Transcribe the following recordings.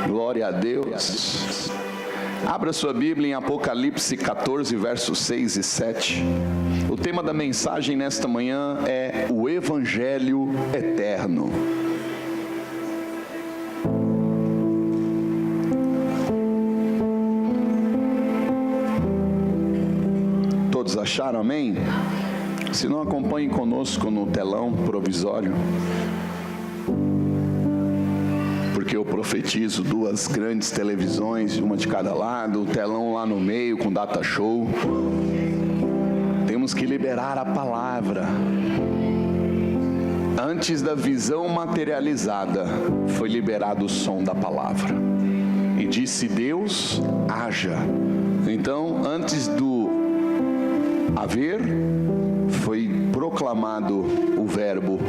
Glória a Deus. Abra sua Bíblia em Apocalipse 14, versos 6 e 7. O tema da mensagem nesta manhã é o Evangelho Eterno. Todos acharam, amém? Se não, acompanhem conosco no telão provisório, porque eu profetizo 2 grandes televisões, uma de cada lado, o telão lá no meio com data show. Temos que liberar a palavra. Antes da visão materializada, foi liberado o som da palavra. E disse Deus, haja. Então, antes do haver, foi proclamado o verbo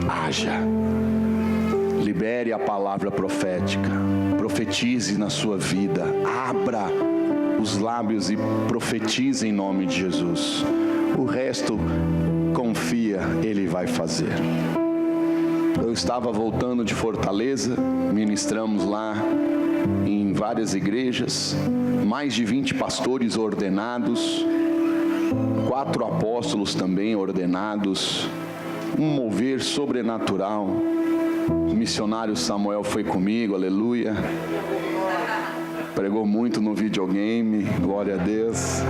haja. Libere a palavra profética, profetize na sua vida, abra os lábios e profetize em nome de Jesus. O resto, confia, Ele vai fazer. Eu estava voltando de Fortaleza, ministramos lá em várias igrejas, mais de 20 pastores ordenados, 4 apóstolos também ordenados, um mover sobrenatural. O missionário Samuel foi comigo, aleluia. Pregou muito no videogame, glória a Deus.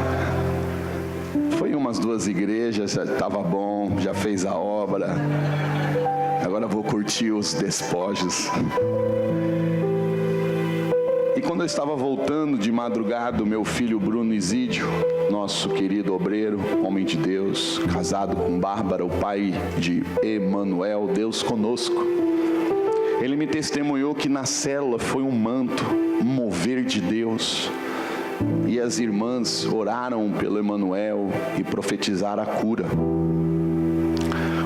Foi em umas 2 igrejas, já estava bom, já fez a obra. Agora vou curtir os despojos. E quando eu estava voltando de madrugada, o meu filho Bruno Isídio, nosso querido obreiro, homem de Deus, casado com Bárbara, o pai de Emanuel, Deus conosco, ele me testemunhou que na célula foi um manto, um mover de Deus, e as irmãs oraram pelo Emanuel e profetizaram a cura.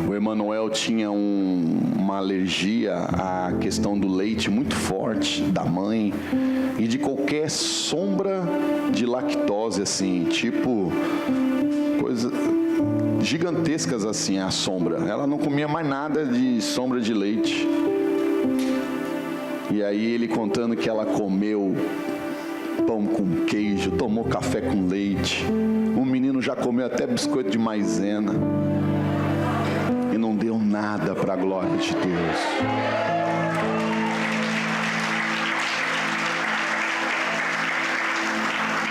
O Emanuel tinha uma alergia à questão do leite muito forte da mãe e de qualquer sombra de lactose, assim, tipo coisas gigantescas assim, a sombra. Ela não comia mais nada de sombra de leite. E aí ele contando que ela comeu pão com queijo, tomou café com leite. O menino já comeu até biscoito de maisena. E não deu nada para a glória de Deus.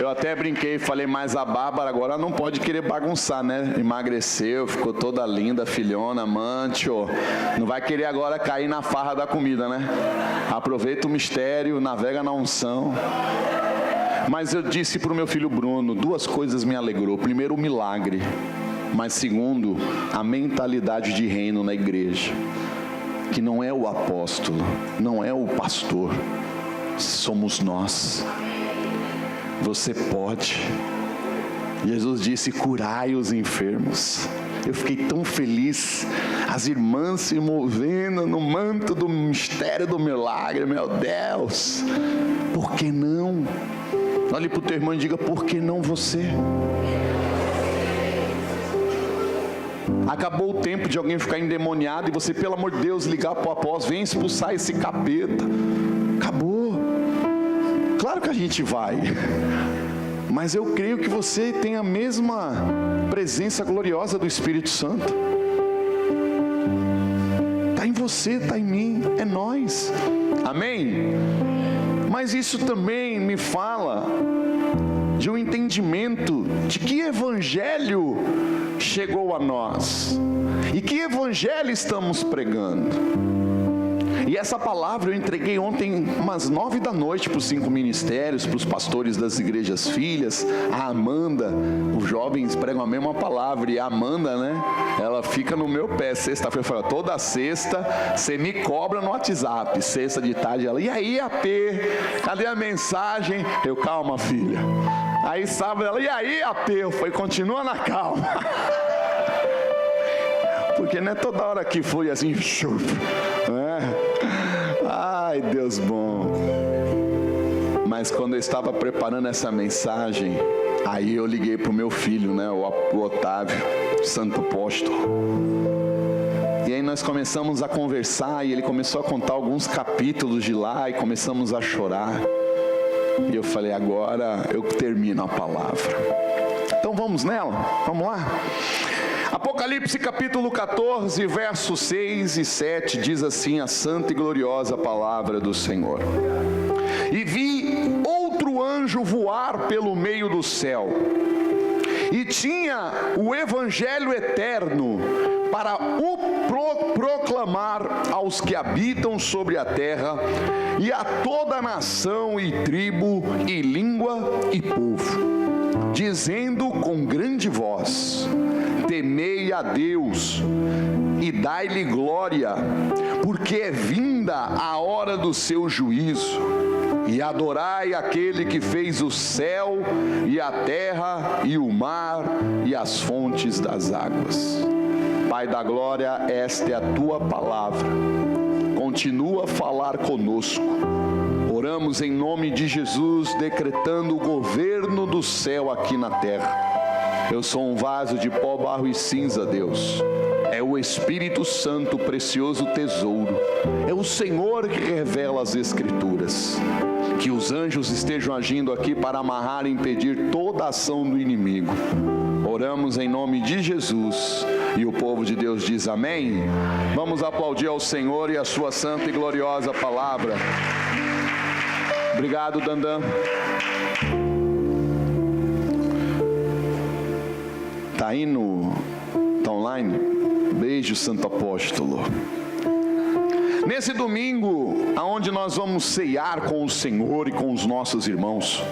Eu até brinquei e falei, mas a Bárbara agora não pode querer bagunçar, né? Emagreceu, ficou toda linda, filhona, amante, ó. Não vai querer agora cair na farra da comida, né? Aproveita o mistério, navega na unção. Mas eu disse para o meu filho Bruno, 2 coisas me alegrou. Primeiro, o milagre. Mas segundo, a mentalidade de reino na igreja. Que não é o apóstolo, não é o pastor, somos nós. Você pode. Jesus disse, curai os enfermos. Eu fiquei tão feliz, as irmãs se movendo no manto do mistério do milagre. Meu Deus, por que não? Olhe para o teu irmão e diga, por que não você? Acabou o tempo de alguém ficar endemoniado e você, pelo amor de Deus, ligar para o apóstolo, vem expulsar esse capeta. Acabou. Claro que a gente vai, mas eu creio que você tem a mesma presença gloriosa do Espírito Santo. Está em você, está em mim, é nós. Amém? Mas isso também me fala de um entendimento de que evangelho chegou a nós e que evangelho estamos pregando. E essa palavra eu entreguei ontem umas 9 da noite para os 5 ministérios, para os pastores das igrejas filhas. A Amanda, os jovens pregam a mesma palavra, e a Amanda, né, ela fica no meu pé. Sexta-feira, toda sexta você me cobra no WhatsApp. Sexta de tarde ela, e aí AP, cadê a mensagem? Eu, calma filha. Aí sábado ela, e aí AP? Eu falei, continua na calma. Porque não é toda hora que foi assim, né? Ai, Deus bom. Mas quando eu estava preparando essa mensagem, aí eu liguei para o meu filho, né, o Otávio, santo apóstolo. E aí nós começamos a conversar e ele começou a contar alguns capítulos de lá e começamos a chorar. E eu falei, agora eu termino a palavra. Então vamos nela, vamos lá. Apocalipse capítulo 14, versos 6 e 7, diz assim a santa e gloriosa palavra do Senhor. E vi outro anjo voar pelo meio do céu, e tinha o evangelho eterno para o proclamar aos que habitam sobre a terra, e a toda nação e tribo e língua e povo, dizendo com grande voz: temei a Deus e dai-lhe glória, porque é vinda a hora do seu juízo, e adorai aquele que fez o céu e a terra e o mar e as fontes das águas. Pai da glória, esta é a tua palavra, continua a falar conosco. Oramos em nome de Jesus, decretando o governo do céu aqui na terra. Eu sou um vaso de pó, barro e cinza, Deus. É o Espírito Santo, precioso tesouro. É o Senhor que revela as Escrituras. Que os anjos estejam agindo aqui para amarrar e impedir toda a ação do inimigo. Oramos em nome de Jesus. E o povo de Deus diz amém. Vamos aplaudir ao Senhor e a sua santa e gloriosa palavra. Obrigado, Dandan. Está aí tá online? Beijo, Santo Apóstolo. Nesse domingo, aonde nós vamos ceiar com o Senhor e com os nossos irmãos,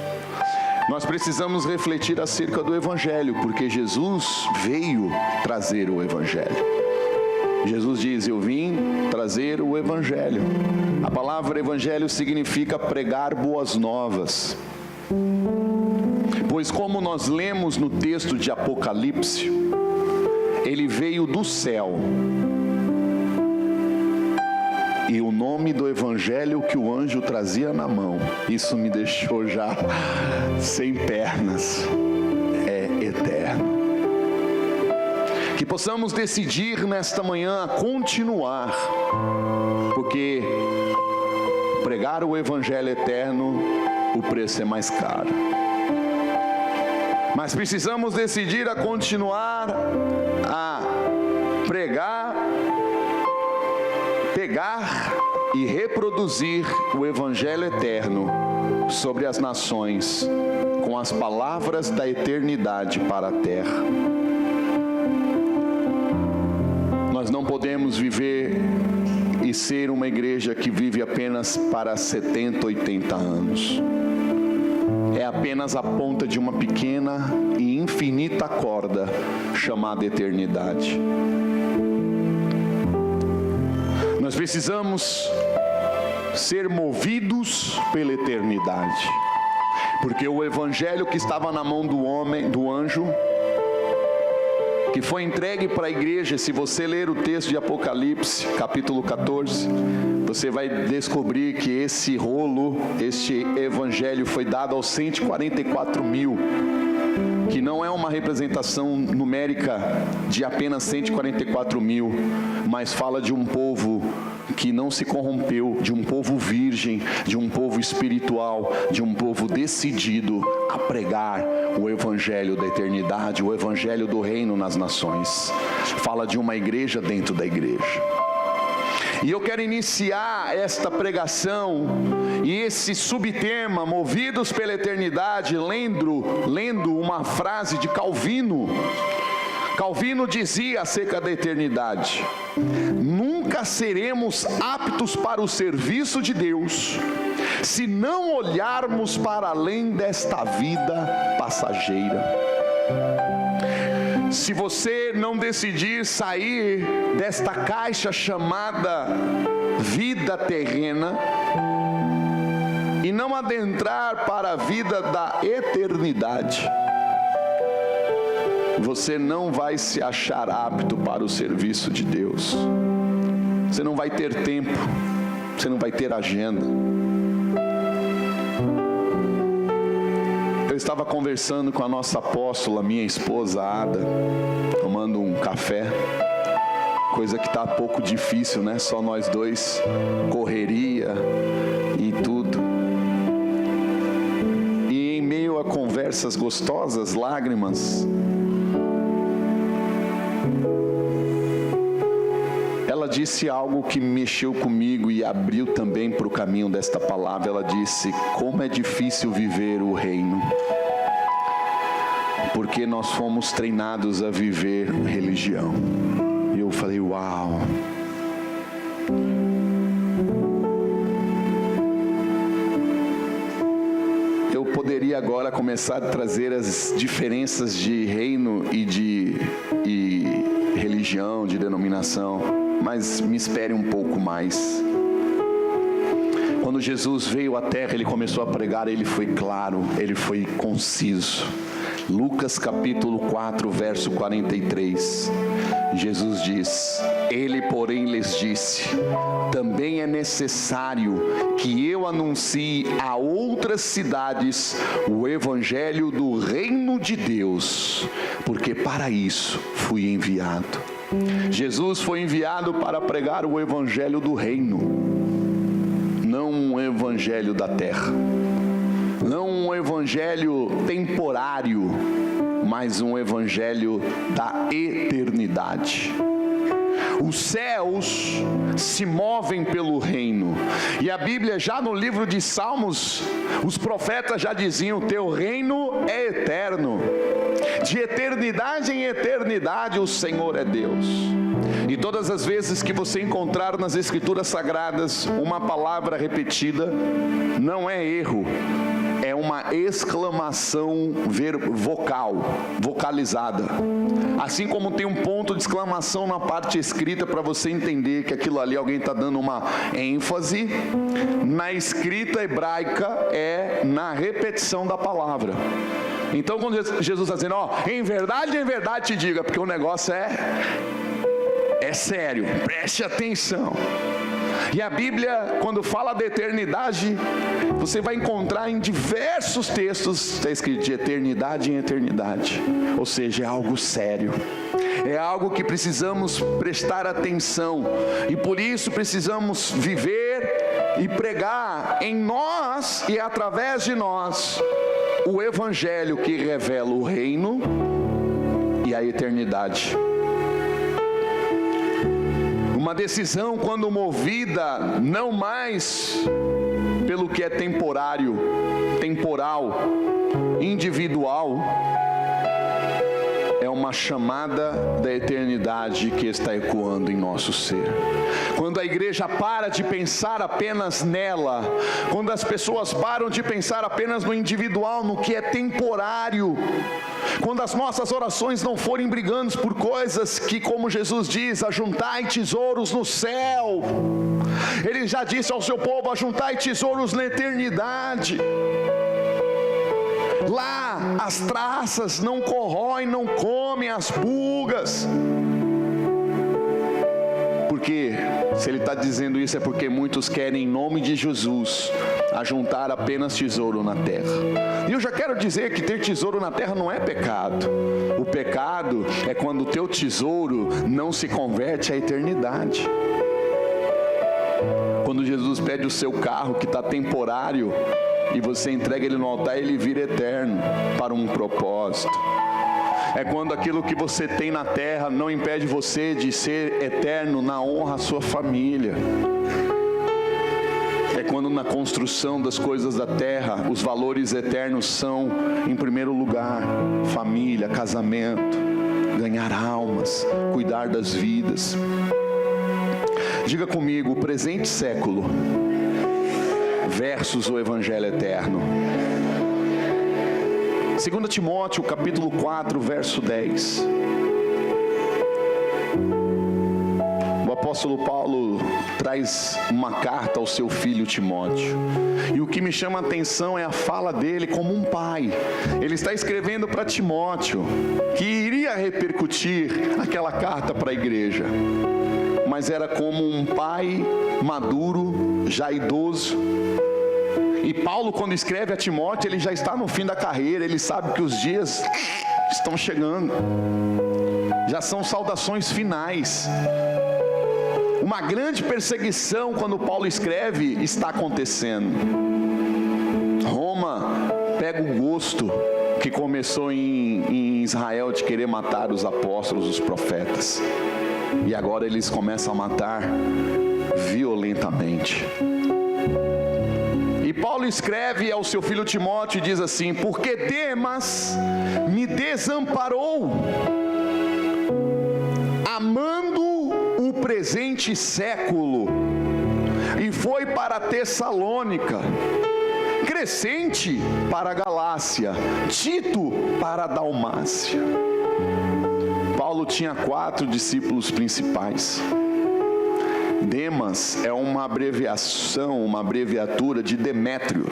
nós precisamos refletir acerca do Evangelho, porque Jesus veio trazer o Evangelho. Jesus diz, eu vim trazer o Evangelho. A palavra Evangelho significa pregar boas novas. Pois como nós lemos no texto de Apocalipse, ele veio do céu. E o nome do evangelho que o anjo trazia na mão, isso me deixou já sem pernas, é eterno. Que possamos decidir nesta manhã a continuar, porque pregar o evangelho eterno, o preço é mais caro. Mas precisamos decidir a continuar a pregar, pegar e reproduzir o Evangelho eterno sobre as nações, com as palavras da eternidade para a terra. Nós não podemos viver e ser uma igreja que vive apenas para 70, 80 anos. É apenas a ponta de uma pequena e infinita corda chamada eternidade. Nós precisamos ser movidos pela eternidade, porque o evangelho que estava na mão do homem, do anjo, que foi entregue para a igreja, se você ler o texto de Apocalipse, capítulo 14, você vai descobrir que esse rolo, este evangelho foi dado aos 144 mil, que não é uma representação numérica de apenas 144 mil, mas fala de um povo que não se corrompeu, de um povo virgem, de um povo espiritual, de um povo decidido a pregar o evangelho da eternidade, o evangelho do reino nas nações. Fala de uma igreja dentro da igreja. E eu quero iniciar esta pregação e esse subtema, movidos pela eternidade, lendo uma frase de Calvino. Calvino dizia acerca da eternidade: nunca seremos aptos para o serviço de Deus, se não olharmos para além desta vida passageira. Se você não decidir sair desta caixa chamada vida terrena e não adentrar para a vida da eternidade, você não vai se achar apto para o serviço de Deus. Você não vai ter tempo, você não vai ter agenda. Eu estava conversando com a nossa apóstola, minha esposa Ada, tomando um café, coisa que está um pouco difícil, né? Só nós dois, correria e tudo. E em meio a conversas gostosas, lágrimas, ela disse algo que mexeu comigo e abriu também para o caminho desta palavra. Ela disse: como é difícil viver o reino, porque nós fomos treinados a viver religião. E eu falei: uau. Eu poderia agora começar a trazer as diferenças de reino e religião, de denominação, mas me espere um pouco mais. Quando Jesus veio à terra, ele começou a pregar, ele foi claro, ele foi conciso. Lucas capítulo 4, verso 43, Jesus diz: ele porém lhes disse: também é necessário que eu anuncie a outras cidades o evangelho do reino de Deus, porque para isso fui enviado. Jesus foi enviado para pregar o evangelho do reino, não um evangelho da terra, não um evangelho temporário, mas um evangelho da eternidade. Os céus se movem pelo reino, e a Bíblia, já no livro de Salmos, os profetas já diziam: teu reino é eterno, de eternidade em eternidade o Senhor é Deus. E todas as vezes que você encontrar nas Escrituras Sagradas uma palavra repetida, não é erro, é uma exclamação vocalizada. Assim como tem um ponto de exclamação na parte escrita para você entender que aquilo ali alguém está dando uma ênfase, na escrita hebraica é na repetição da palavra. Então quando Jesus está dizendo: em verdade te digo, porque o negócio é sério, preste atenção. E a Bíblia, quando fala da eternidade, você vai encontrar em diversos textos, está escrito de eternidade em eternidade. Ou seja, é algo sério, é algo que precisamos prestar atenção, e por isso precisamos viver e pregar em nós e através de nós o evangelho que revela o reino e a eternidade. Uma decisão, quando movida não mais pelo que é temporário, temporal, individual, é uma chamada da eternidade que está ecoando em nosso ser. Quando a igreja para de pensar apenas nela, quando as pessoas param de pensar apenas no individual, no que é temporário, quando as nossas orações não forem brigando por coisas que, como Jesus diz, ajuntai tesouros no céu, ele já disse ao seu povo: ajuntai tesouros na eternidade. Lá as traças não corroem, não comem as pulgas. Porque se ele está dizendo isso, é porque muitos querem, em nome de Jesus, ajuntar apenas tesouro na terra. E eu já quero dizer que ter tesouro na terra não é pecado. O pecado é quando o teu tesouro não se converte à eternidade. Quando Jesus pede o seu carro que está temporário, e você entrega ele no altar, ele vira eterno para um propósito. É quando aquilo que você tem na terra não impede você de ser eterno na honra à sua família. É quando na construção das coisas da terra, os valores eternos são, em primeiro lugar, família, casamento, ganhar almas, cuidar das vidas. Diga comigo: o presente século versus o evangelho eterno. 2 Timóteo capítulo 4, verso 10. O apóstolo Paulo traz uma carta ao seu filho Timóteo, e o que me chama a atenção é a fala dele como um pai. Ele está escrevendo para Timóteo, que iria repercutir aquela carta para a igreja, mas era como um pai maduro, já idoso. E Paulo, quando escreve a Timóteo, ele já está no fim da carreira, ele sabe que os dias estão chegando, já são saudações finais. Uma grande perseguição, quando Paulo escreve, está acontecendo. Roma pega o gosto que começou em Israel de querer matar os apóstolos, os profetas. E agora eles começam a matar violentamente. E Paulo escreve ao seu filho Timóteo e diz assim: porque Demas me desamparou, amando o presente século, e foi para Tessalônica, Crescente para a Galácia, Tito para a Dalmácia. Paulo tinha 4 discípulos principais. Demas é uma abreviação, uma abreviatura de Demétrio.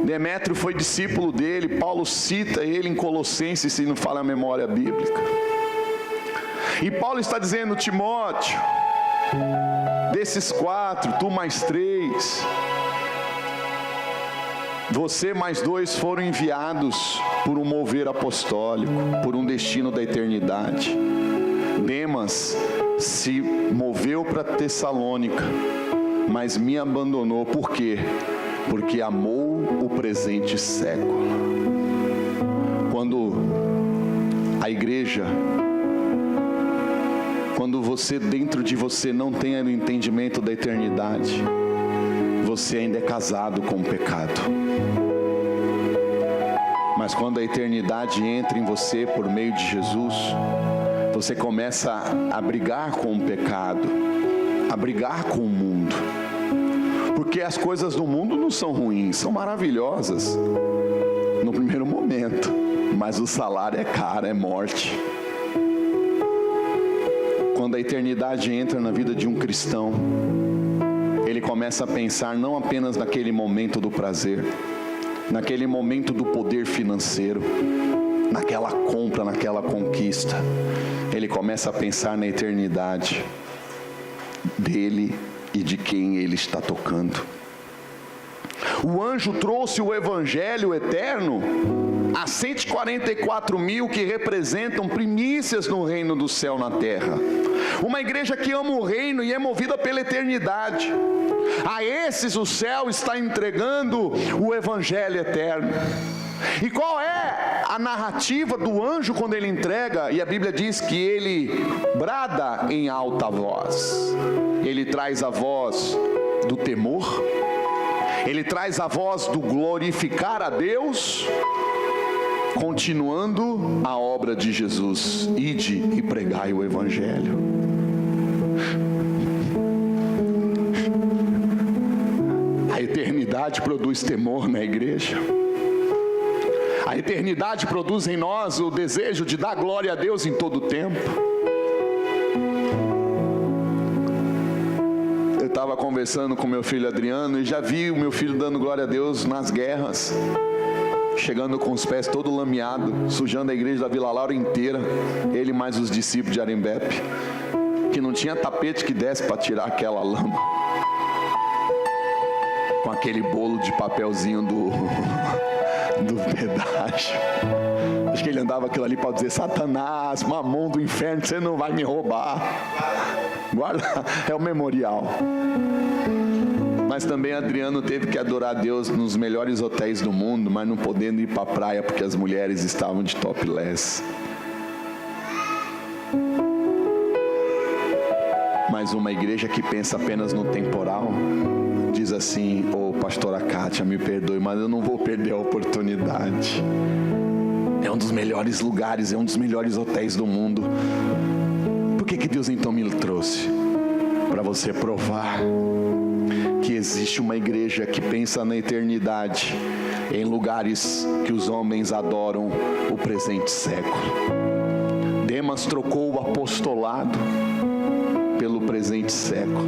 Demétrio foi discípulo dele. Paulo cita ele em Colossenses, se não falha a memória bíblica. E Paulo está dizendo: Timóteo, desses 4, tu mais 3, você mais 2 foram enviados por um mover apostólico, por um destino da eternidade. Demas se moveu para Tessalônica, mas me abandonou. Por quê? Porque amou o presente século. Quando a igreja, quando você, dentro de você, não tem o entendimento da eternidade, você ainda é casado com o pecado. Mas quando a eternidade entra em você por meio de Jesus, você começa a brigar com o pecado, a brigar com o mundo. Porque as coisas do mundo não são ruins, são maravilhosas no primeiro momento, mas o salário é caro, é morte. Quando a eternidade entra na vida de um cristão, ele começa a pensar não apenas naquele momento do prazer, naquele momento do poder financeiro, naquela compra, naquela conquista. Ele começa a pensar na eternidade dele e de quem ele está tocando. O anjo trouxe o evangelho eterno a 144 mil que representam primícias no reino do céu na terra. Uma igreja que ama o reino e é movida pela eternidade. A esses o céu está entregando o evangelho eterno. E qual é a narrativa do anjo quando ele entrega? E a Bíblia diz que ele brada em alta voz. Ele traz a voz do temor, ele traz a voz do glorificar a Deus, continuando a obra de Jesus: ide e pregai o evangelho. A eternidade produz temor na igreja. A eternidade produz em nós o desejo de dar glória a Deus em todo o tempo. Eu estava conversando com meu filho Adriano e já vi o meu filho dando glória a Deus nas guerras, chegando com os pés todo lameado, sujando a igreja da Vila Laura inteira, ele mais os discípulos de Arembepe, que não tinha tapete que desse para tirar aquela lama, com aquele bolo de papelzinho do pedágio. Acho que ele andava aquilo ali para dizer: Satanás, mamão do inferno, você não vai me roubar. Guarda, é o memorial. Mas também Adriano teve que adorar a Deus nos melhores hotéis do mundo, mas não podendo ir para a praia porque as mulheres estavam de topless. Mas uma igreja que pensa apenas no temporal diz assim: ô pastora Kátia, me perdoe, mas eu não vou perder a oportunidade. É um dos melhores lugares, é um dos melhores hotéis do mundo. Por que Deus então me trouxe? Para você provar que existe uma igreja que pensa na eternidade, em lugares que os homens adoram o presente século. Demas trocou o apostolado pelo presente século.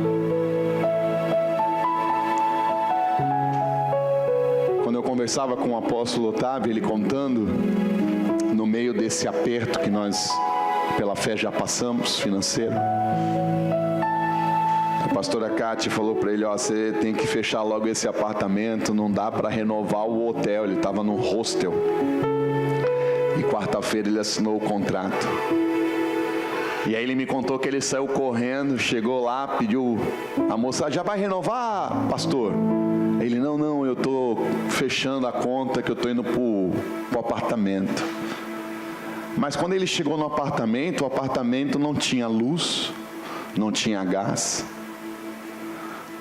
Quando eu conversava com o apóstolo Otávio, ele contando, no meio desse aperto que nós, pela fé, já passamos, financeiro, a pastora Kátia falou para ele: ó, você tem que fechar logo esse apartamento, não dá para renovar o hotel. Ele estava num hostel, e quarta-feira ele assinou o contrato. E aí ele me contou que ele saiu correndo, chegou lá, pediu, a moça, já vai renovar, pastor? Ele, não, eu estou fechando a conta que eu estou indo para o apartamento. Mas quando ele chegou no apartamento, o apartamento não tinha luz, não tinha gás.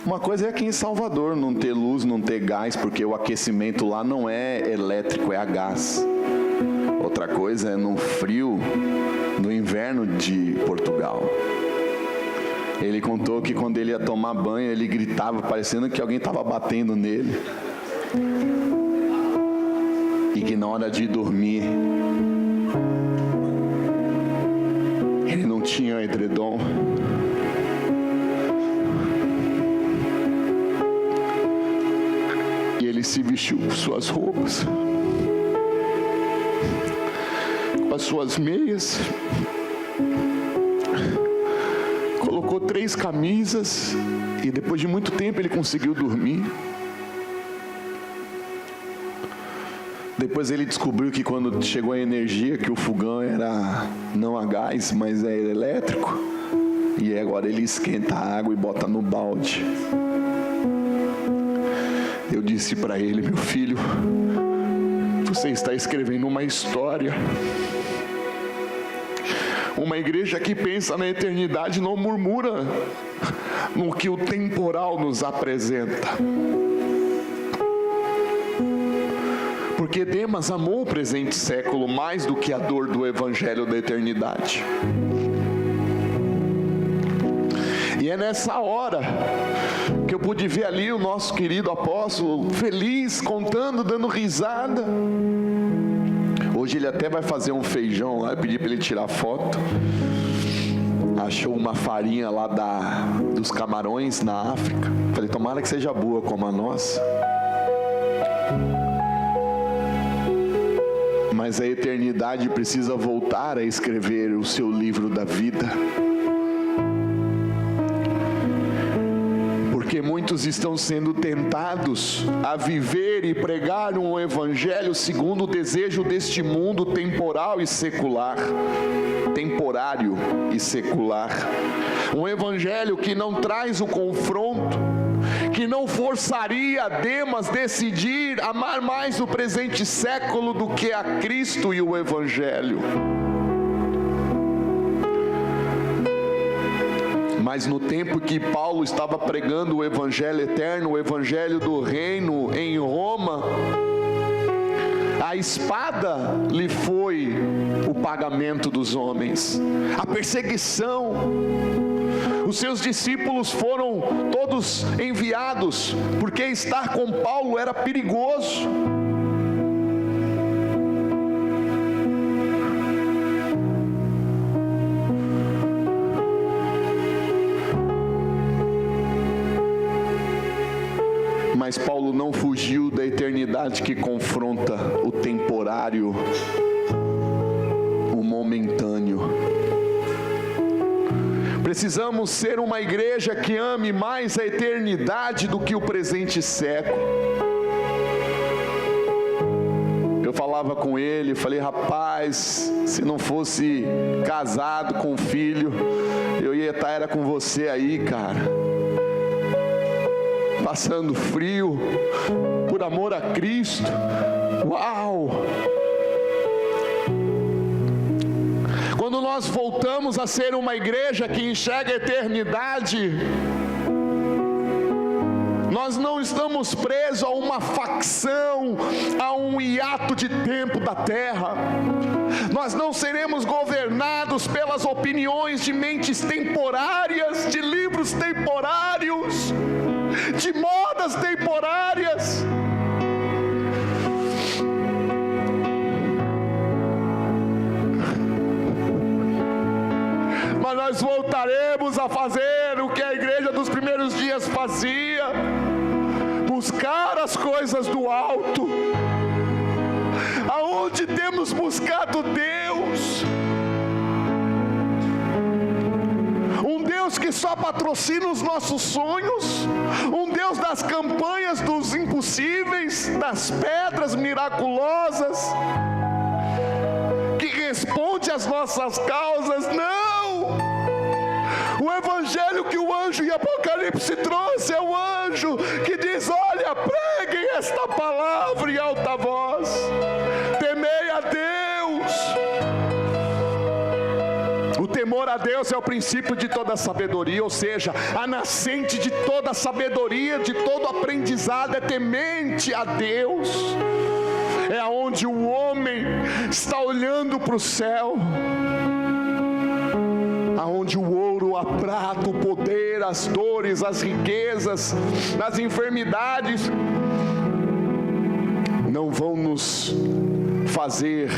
Uma coisa é aqui em Salvador, não ter luz, não ter gás, porque o aquecimento lá não é elétrico, é a gás. Outra coisa é no frio, no inverno de Portugal. Ele contou que quando ele ia tomar banho, ele gritava, parecendo que alguém estava batendo nele. E que na hora de dormir, ele não tinha edredom. E ele se vestiu com suas roupas, com as suas meias, colocou 3 camisas e depois de muito tempo ele conseguiu dormir. Depois ele descobriu que quando chegou a energia, que o fogão era não a gás, mas era elétrico. E agora ele esquenta a água e bota no balde. Eu disse para ele, meu filho, você está escrevendo uma história. Uma igreja que pensa na eternidade não murmura no que o temporal nos apresenta. Porque Demas amou o presente século mais do que a dor do evangelho da eternidade. E é nessa hora que eu pude ver ali o nosso querido apóstolo feliz, contando, dando risada. Hoje ele até vai fazer um feijão lá, eu pedi para ele tirar foto. Achou uma farinha lá dos camarões na África. Falei, tomara que seja boa como a nossa. Mas a eternidade precisa voltar a escrever o seu livro da vida. Porque muitos estão sendo tentados a viver e pregar um evangelho segundo o desejo deste mundo temporal e secular. Temporário e secular. Um evangelho que não traz o confronto, que não forçaria Demas decidir amar mais o presente século do que a Cristo e o evangelho. Mas no tempo que Paulo estava pregando o evangelho eterno, o evangelho do reino em Roma, a espada lhe foi o pagamento dos homens, a perseguição. Os seus discípulos foram todos enviados, porque estar com Paulo era perigoso. Mas Paulo não fugiu da eternidade que confronta o temporário, o momentâneo. Precisamos ser uma igreja que ame mais a eternidade do que o presente século. Eu falava com ele, falei, rapaz, se não fosse casado com filho, eu ia estar era com você aí, cara. Passando frio, por amor a Cristo. Uau! Quando nós voltamos a ser uma igreja que enxerga a eternidade, nós não estamos presos a uma facção, a um hiato de tempo da terra. Nós não seremos governados pelas opiniões de mentes temporárias, de livros temporários, de modas temporárias. Mas nós voltaremos a fazer o que a igreja dos primeiros dias fazia: buscar as coisas do alto. Aonde temos buscado Deus? Um Deus que só patrocina os nossos sonhos, um Deus das campanhas dos impossíveis, das pedras miraculosas, que responde às nossas causas. Não! O evangelho que o anjo em Apocalipse trouxe é o anjo que diz: olha, preguem esta palavra em alta voz, temei a Deus. O temor a Deus é o princípio de toda sabedoria, ou seja, a nascente de toda sabedoria, de todo aprendizado é temente a Deus. É onde o homem está olhando para o céu, aonde o ouro, a prata, o poder, as dores, as riquezas, as enfermidades não vão nos fazer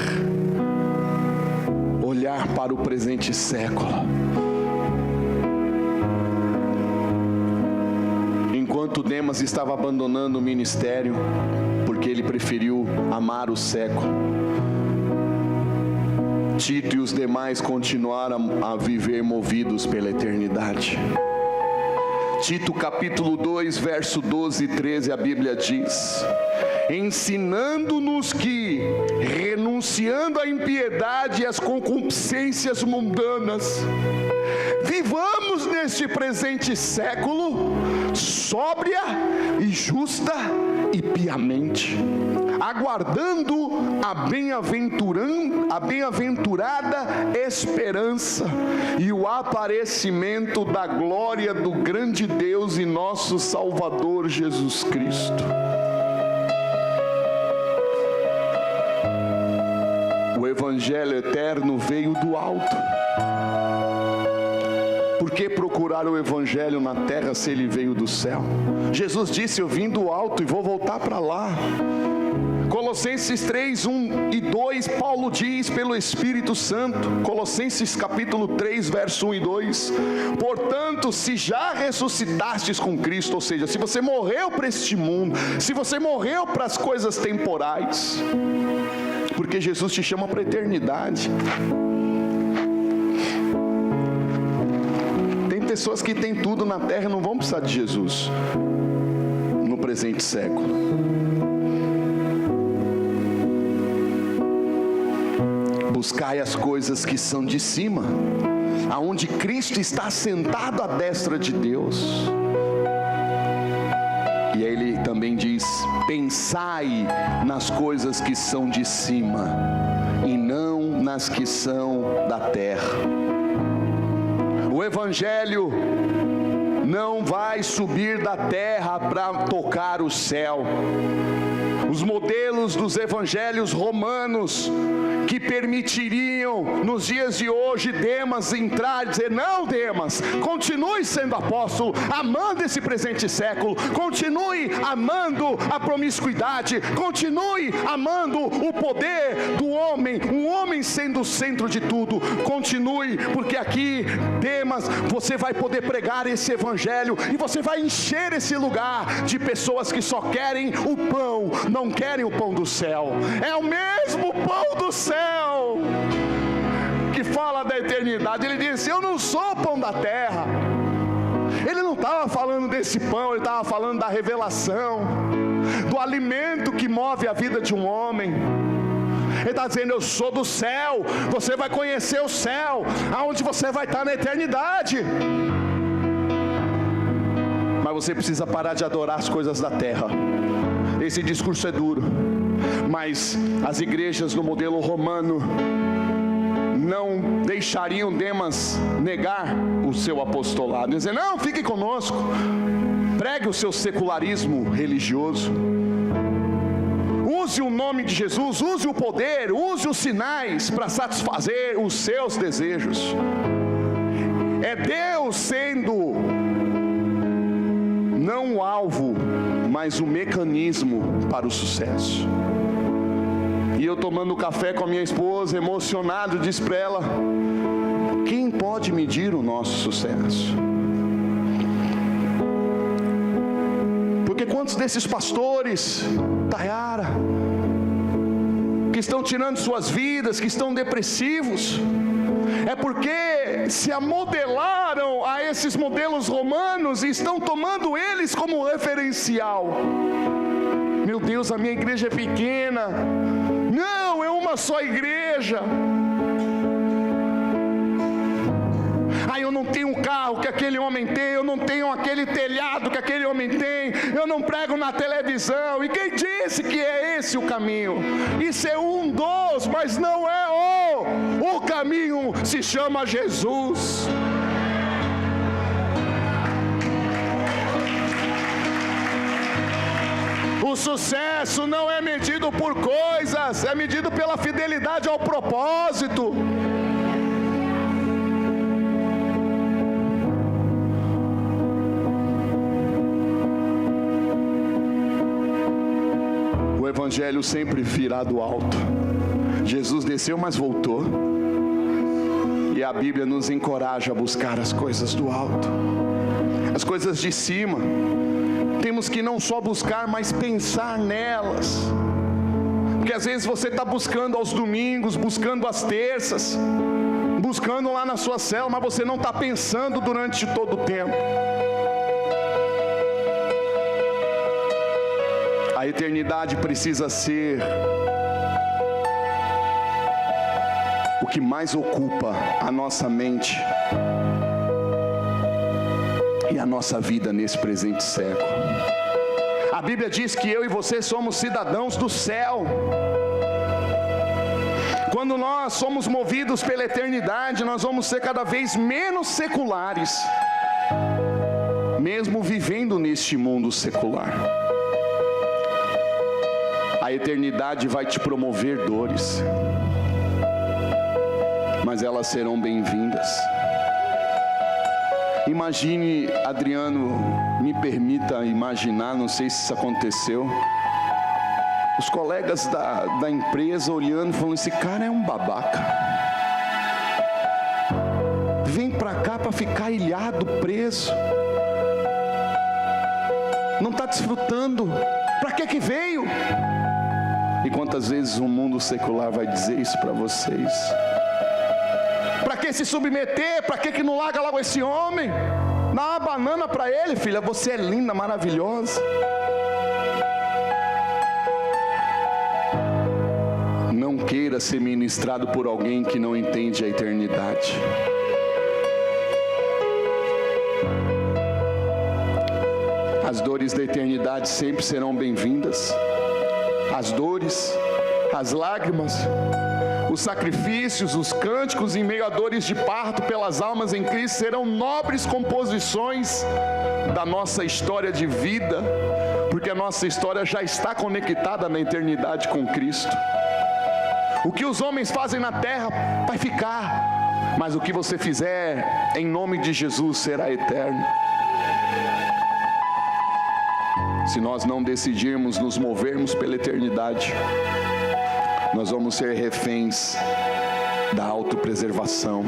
olhar para o presente século. Enquanto Demas estava abandonando o ministério, porque ele preferiu amar o século, Tito e os demais continuaram a viver movidos pela eternidade. Tito capítulo 2, verso 12 e 13, a Bíblia diz: ensinando-nos que, renunciando à impiedade e às concupiscências mundanas, vivamos neste presente século sóbria e justa e piamente, aguardando a bem-aventurada esperança e o aparecimento da glória do grande Deus e nosso Salvador Jesus Cristo. O Evangelho eterno veio do alto. Por que procurar o Evangelho na terra se ele veio do céu? Jesus disse: eu vim do alto e vou voltar para lá. Colossenses 3, 1 e 2, Paulo diz pelo Espírito Santo, Colossenses capítulo 3, verso 1 e 2, portanto, se já ressuscitastes com Cristo, ou seja, se você morreu para este mundo, se você morreu para as coisas temporais, porque Jesus te chama para a eternidade. Tem pessoas que têm tudo na terra e não vão precisar de Jesus no presente século. Buscai as coisas que são de cima, aonde Cristo está sentado à destra de Deus. E aí ele também diz: pensai nas coisas que são de cima, e não nas que são da terra. O Evangelho não vai subir da terra para tocar o céu. Os modelos dos evangelhos romanos que permitiriam nos dias de hoje Demas entrar e dizer: não, Demas, continue sendo apóstolo, amando esse presente século, continue amando a promiscuidade, continue amando o poder do homem, um homem sendo o centro de tudo, continue, porque aqui, Demas, você vai poder pregar esse evangelho e você vai encher esse lugar de pessoas que só querem o pão, não querem o pão do céu. É o mesmo pão do céu que fala da eternidade. Ele disse: eu não sou o pão da terra. Ele não estava falando desse pão, ele estava falando da revelação, do alimento que move a vida de um homem. Ele está dizendo: eu sou do céu, você vai conhecer o céu, aonde você vai estar na eternidade. Mas você precisa parar de adorar as coisas da terra. Esse discurso é duro, mas as igrejas no modelo romano não deixariam Demas negar o seu apostolado, dizer: não, fique conosco, pregue o seu secularismo religioso, use o nome de Jesus, use o poder, use os sinais para satisfazer os seus desejos. É Deus sendo não o alvo, mas o mecanismo para o sucesso. E eu tomando café com a minha esposa, emocionado, disse para ela: quem pode medir o nosso sucesso? Porque quantos desses pastores, Tayara, que estão tirando suas vidas, que estão depressivos, é porque se amodelaram a esses modelos romanos e estão tomando eles como referencial. Meu Deus, a minha igreja é pequena. Não, é uma só igreja. A eu não tenho um carro que aquele homem tem, eu não tenho aquele telhado que aquele homem tem, eu não prego na televisão. E quem disse que é esse o caminho? Isso é um dos, mas não é o caminho se chama Jesus. O sucesso não é medido por coisas, é medido pela fidelidade ao propósito. O Evangelho sempre virá do alto. Jesus desceu, mas voltou. E a Bíblia nos encoraja a buscar as coisas do alto, as coisas de cima. Temos que não só buscar, mas pensar nelas. Porque às vezes você está buscando aos domingos, buscando às terças, buscando lá na sua célula, mas você não está pensando durante todo o tempo. A eternidade precisa ser o que mais ocupa a nossa mente e a nossa vida nesse presente século. A Bíblia diz que eu e você somos cidadãos do céu. Quando nós somos movidos pela eternidade, nós vamos ser cada vez menos seculares, mesmo vivendo neste mundo secular. A eternidade vai te promover dores, mas elas serão bem-vindas. Imagine, Adriano, me permita imaginar, não sei se isso aconteceu, os colegas da empresa olhando e falando, esse cara é um babaca, vem pra cá para ficar ilhado, preso, não está desfrutando, para que veio? E quantas vezes o mundo secular vai dizer isso para vocês? Para que se submeter? Para que não larga logo esse homem? Dá uma banana para ele, filha, você é linda, maravilhosa. Não queira ser ministrado por alguém que não entende a eternidade. As dores da eternidade sempre serão bem-vindas. As dores, as lágrimas, os sacrifícios, os cânticos em meio a dores de parto pelas almas em Cristo serão nobres composições da nossa história de vida, porque a nossa história já está conectada na eternidade com Cristo. O que os homens fazem na terra vai ficar, mas o que você fizer em nome de Jesus será eterno. Se nós não decidirmos nos movermos pela eternidade, nós vamos ser reféns da autopreservação.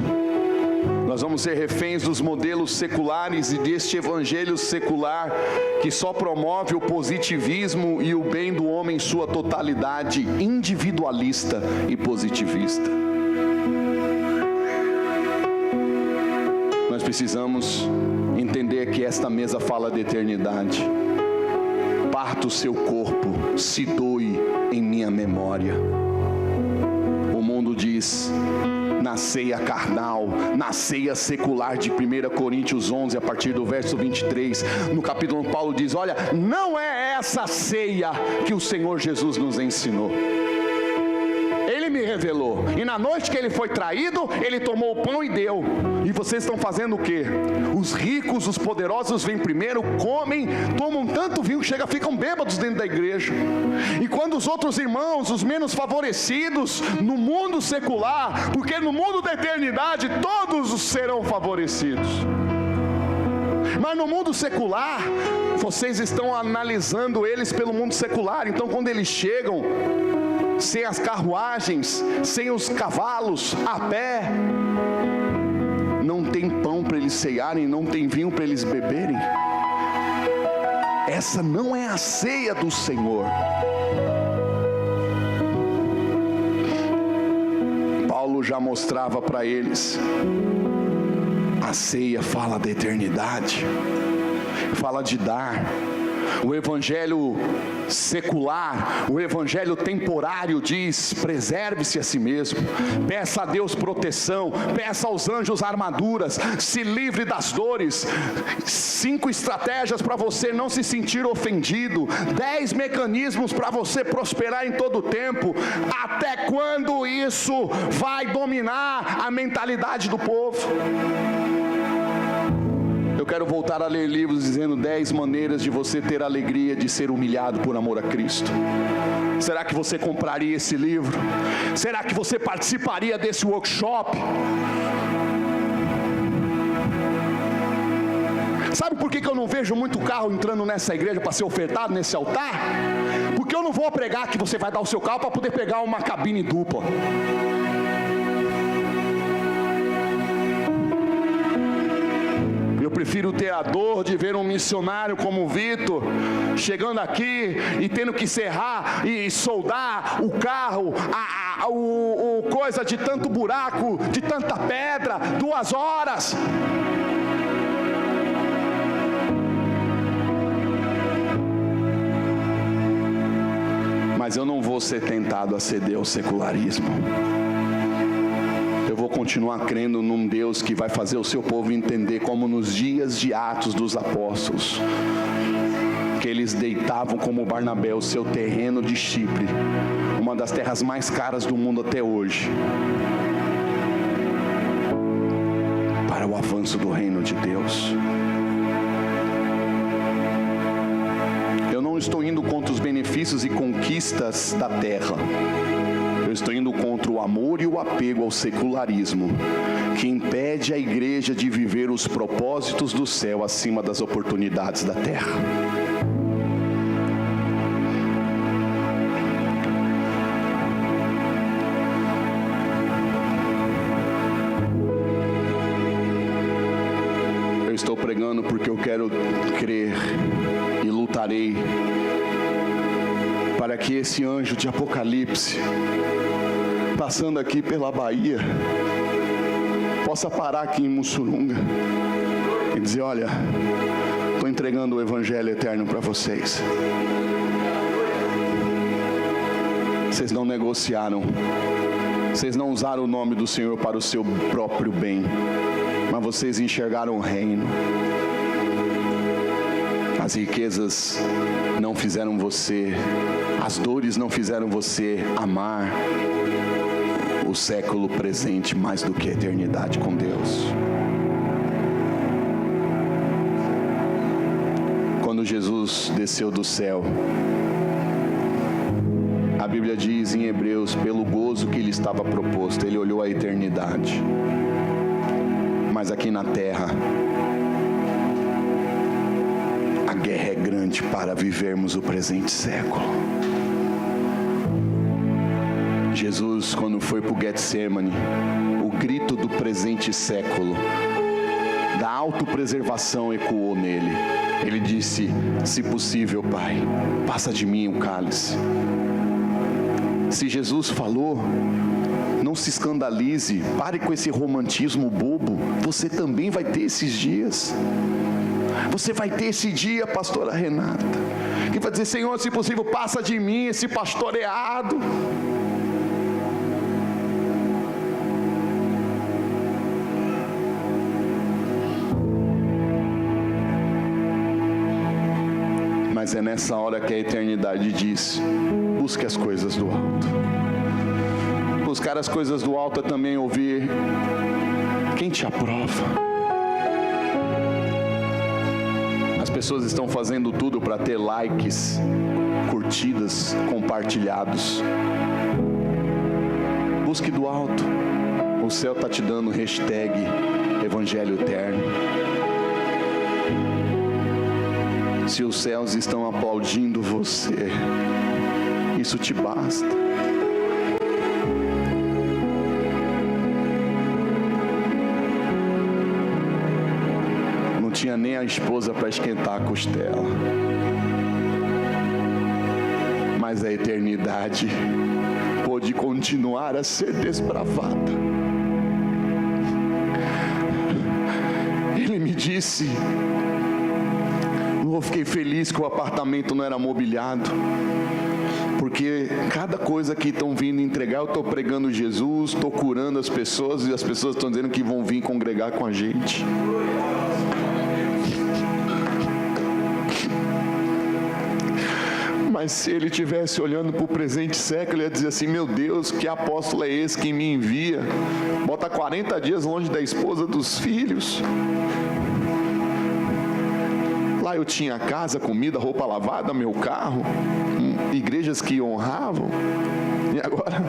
Nós vamos ser reféns dos modelos seculares e deste evangelho secular que só promove o positivismo e o bem do homem em sua totalidade, individualista e positivista. Nós precisamos entender que esta mesa fala de eternidade. Parta o seu corpo, se doe em minha memória. O mundo diz, na ceia carnal, na ceia secular de 1 Coríntios 11, a partir do verso 23, no capítulo 1, Paulo diz, olha, não é essa ceia que o Senhor Jesus nos ensinou. Ele me revelou, e na noite que ele foi traído, ele tomou o pão e deu. E vocês estão fazendo o quê? Os ricos, os poderosos vêm primeiro, comem, tomam tanto vinho que ficam bêbados dentro da igreja. E quando os outros irmãos, os menos favorecidos no mundo secular, porque no mundo da eternidade todos serão favorecidos, mas no mundo secular, vocês estão analisando eles pelo mundo secular. Então quando eles chegam, sem as carruagens, sem os cavalos, a pé, não tem pão para eles cearem, não tem vinho para eles beberem. Essa não é a ceia do Senhor. Paulo já mostrava para eles, a ceia fala da eternidade, fala de dar. O evangelho secular, o evangelho temporário diz: preserve-se a si mesmo, peça a Deus proteção, peça aos anjos armaduras, se livre das dores. 5 estratégias para você não se sentir ofendido, 10 mecanismos para você prosperar em todo o tempo. Até quando isso vai dominar a mentalidade do povo? Eu quero voltar a ler livros dizendo 10 maneiras de você ter a alegria de ser humilhado por amor a Cristo. Será que você compraria esse livro? Será que você participaria desse workshop? Sabe por que eu não vejo muito carro entrando nessa igreja para ser ofertado nesse altar? Porque eu não vou pregar que você vai dar o seu carro para poder pegar uma cabine dupla. Eu prefiro ter a dor de ver um missionário como o Vitor chegando aqui e tendo que serrar e soldar o carro, coisa de tanto buraco, de tanta pedra, 2 horas. Mas eu não vou ser tentado a ceder ao secularismo. Eu vou continuar crendo num Deus que vai fazer o seu povo entender, como nos dias de Atos dos Apóstolos, que eles deitavam como Barnabé o seu terreno de Chipre, uma das terras mais caras do mundo até hoje, para o avanço do reino de Deus. Eu não estou indo contra os benefícios e conquistas da terra. Eu estou indo contra o amor e o apego ao secularismo, que impede a igreja de viver os propósitos do céu acima das oportunidades da terra. Eu estou pregando porque eu quero crer e lutarei para que esse anjo de Apocalipse, passando aqui pela Bahia, possa parar aqui em Mussurunga e dizer: olha, estou entregando o evangelho eterno para vocês. Vocês não negociaram, vocês não usaram o nome do Senhor para o seu próprio bem, mas vocês enxergaram o reino. As riquezas não fizeram você, as dores não fizeram você amar o século presente mais do que a eternidade com Deus. Quando Jesus desceu do céu, a Bíblia diz em Hebreus, pelo gozo que lhe estava proposto, ele olhou a eternidade. Mas aqui na terra, a guerra é grande para vivermos o presente século. Jesus, quando foi para o Getsemane, o grito do presente século, da autopreservação, ecoou nele. Ele disse: se possível, Pai, passa de mim o cálice. Se Jesus falou, não se escandalize, pare com esse romantismo bobo. Você também vai ter esses dias. Você vai ter esse dia, pastora Renata, que vai dizer: Senhor, se possível, passa de mim esse pastoreado. Mas é nessa hora que a eternidade diz: busque as coisas do alto. Buscar as coisas do alto é também ouvir: quem te aprova? As pessoas estão fazendo tudo para ter likes, curtidas, compartilhados. Busque do alto. O céu está te dando hashtag Evangelho Eterno. Se os céus estão aplaudindo você, isso te basta. Não tinha nem a esposa para esquentar a costela, mas a eternidade pôde continuar a ser desbravada. Ele me disse: Eu fiquei feliz que o apartamento não era mobiliado, porque cada coisa que estão vindo entregar, eu estou pregando Jesus, estou curando as pessoas, e as pessoas estão dizendo que vão vir congregar com a gente. Mas se ele estivesse olhando para o presente século, ele ia dizer assim: meu Deus, que apóstolo é esse que me envia? Bota 40 dias longe da esposa, dos filhos. Lá eu tinha casa, comida, roupa lavada, meu carro, igrejas que honravam. E agora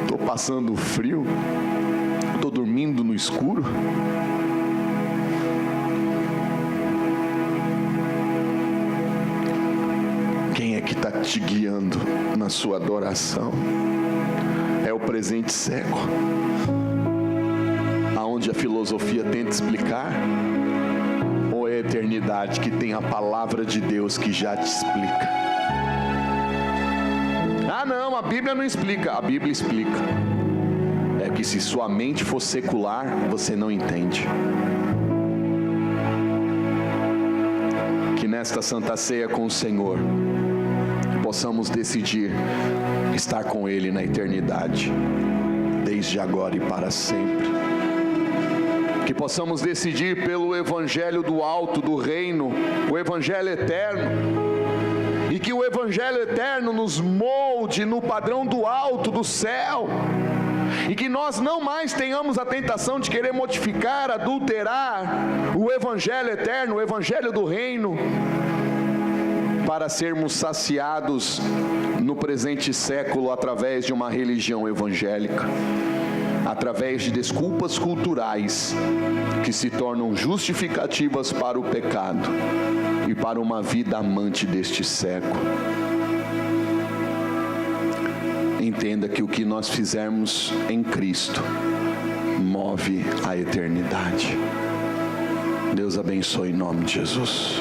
estou passando frio, estou dormindo no escuro. Quem é que está te guiando na sua adoração? É o presente século, aonde a filosofia tenta explicar? Ou é a eternidade que tem a palavra de Deus que já te explica? Ah não, a Bíblia não explica. A Bíblia explica. É que se sua mente for secular, você não entende. Que nesta Santa Ceia com o Senhor possamos decidir estar com Ele na eternidade, desde agora e para sempre. Que possamos decidir pelo Evangelho do alto, do reino, o Evangelho eterno, e que o Evangelho eterno nos molde no padrão do alto, do céu, e que nós não mais tenhamos a tentação de querer modificar, adulterar o Evangelho eterno, o Evangelho do reino, para sermos saciados no presente século através de uma religião evangélica, através de desculpas culturais que se tornam justificativas para o pecado e para uma vida amante deste século. Entenda que o que nós fizermos em Cristo move a eternidade. Deus abençoe em nome de Jesus.